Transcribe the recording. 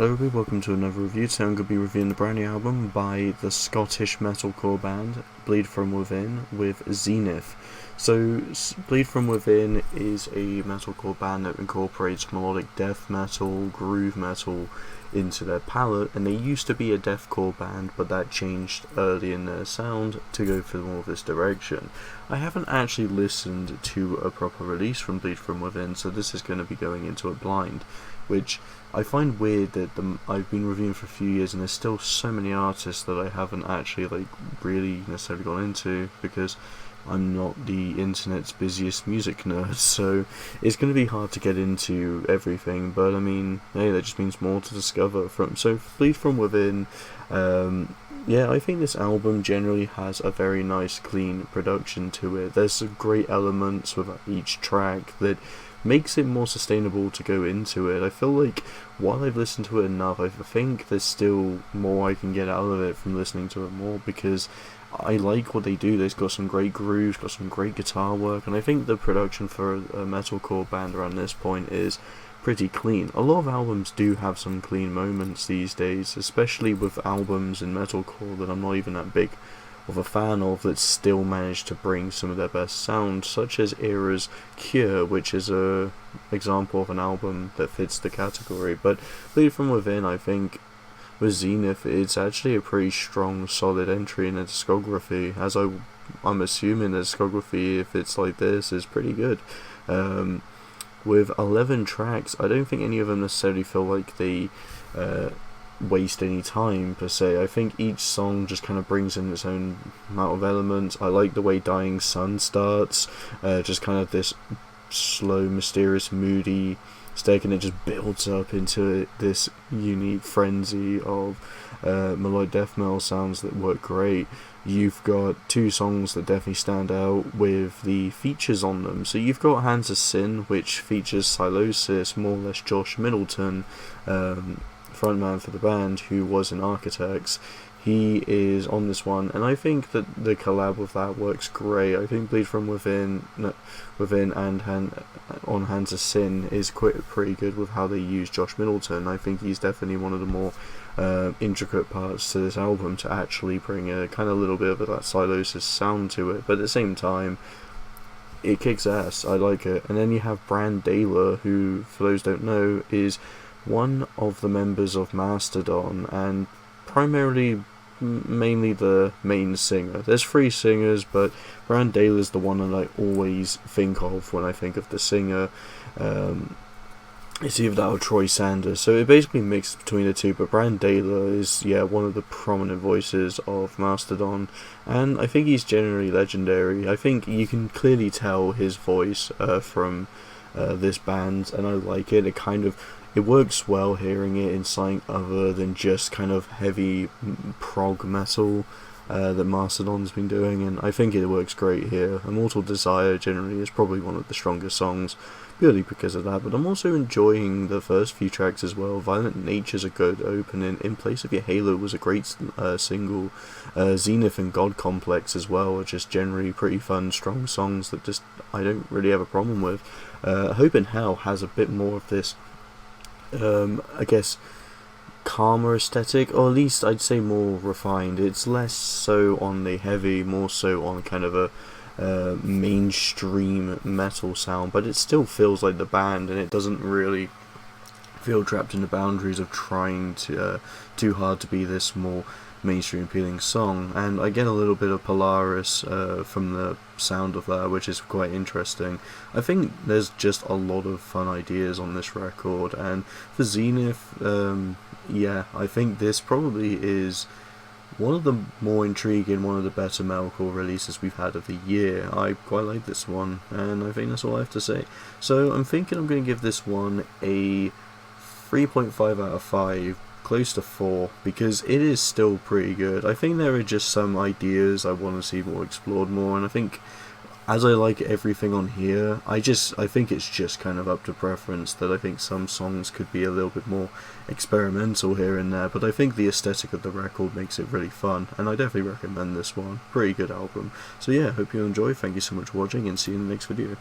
Hello everybody, welcome to another review. Today I'm going to be reviewing the brand new album by the Scottish metalcore band Bleed From Within with Zenith. So Bleed From Within is a metalcore band that incorporates melodic death metal, groove metal into their palette, and they used to be a deathcore band, but that changed early in their sound to go for more of this direction. I haven't actually listened to a proper release from Bleed From Within, so this is going to be going into it blind, which I find weird that I've been reviewing for a few years and there's still so many artists that I haven't actually really necessarily gone into, because I'm not the internet's busiest music nerd, so it's going to be hard to get into everything, but I mean, hey, that just means more to discover from. So Bleed From Within, yeah, I think this album generally has a very nice clean production to it. There's some great elements with each track that makes it more sustainable to go into it. I feel like while I've listened to it enough, I think there's still more I can get out of it from listening to it more, because I like what they do. They've got some great grooves, got some great guitar work, and I think the production for a metalcore band around this point is pretty clean. A lot of albums do have some clean moments these days, especially with albums in metalcore that I'm not even that big of a fan of, that still managed to bring some of their best sound, such as Era's Cure, which is a example of an album that fits the category. But Bleed From Within, I think with Zenith, it's actually a pretty strong, solid entry in the discography, as I'm assuming the discography, if it's like this, is pretty good. With 11 tracks, I don't think any of them necessarily feel like they waste any time per se. I think each song just kind of brings in its own amount of elements. I like the way Dying Sun starts, just kind of this slow, mysterious, moody stake, and it just builds up into this unique frenzy of melodic death metal sounds that work great. You've got two songs that definitely stand out with the features on them. So you've got Hands of Sin, which features Sylosis, more or less Josh Middleton, frontman for the band, who was in Architects. He is on this one, and I think that the collab with that works great. I think Bleed From Within and on Hands of Sin is pretty good with how they use Josh Middleton. I think he's definitely one of the more intricate parts to this album to actually bring a kind of little bit of that Sylosis sound to it, but at the same time it kicks ass. I like it. And then you have Brandaler, who, for those who don't know, is one of the members of Mastodon, and mainly the main singer. There's three singers, but Brandaler is the one that I always think of when I think of the singer. It's either that or Troy Sanders, so it basically mixes between the two, but Brandaler is, one of the prominent voices of Mastodon, and I think he's generally legendary. I think you can clearly tell his voice from this band, and I like it. It works well hearing it in something other than just kind of heavy prog metal that Mastodon's been doing, and I think it works great here. Immortal Desire generally is probably one of the strongest songs, purely because of that, but I'm also enjoying the first few tracks as well. Violent Nature's a good opening. In Place of Your Halo was a great single. Zenith and God Complex as well are just generally pretty fun, strong songs that just I don't really have a problem with. Hope in Hell has a bit more of this I guess calmer aesthetic, or at least I'd say more refined. It's less so on the heavy, more so on kind of a mainstream metal sound, but it still feels like the band, and it doesn't really feel trapped in the boundaries of trying to too hard to be this more mainstream appealing song. And I get a little bit of Polaris from the sound of that, which is quite interesting. I think there's just a lot of fun ideas on this record, and for Zenith, I think this probably is one of the more intriguing, one of the better metalcore releases we've had of the year. I quite like this one, and I think that's all I have to say. So I'm thinking I'm going to give this one a 3.5 out of 5, close to 4, because it is still pretty good. I think there are just some ideas I want to see more explored more, and I think, as I like everything on here, I think it's just kind of up to preference, that I think some songs could be a little bit more experimental here and there, but I think the aesthetic of the record makes it really fun, and I definitely recommend this one. Pretty good album. So yeah, hope you enjoy, thank you so much for watching, and see you in the next video.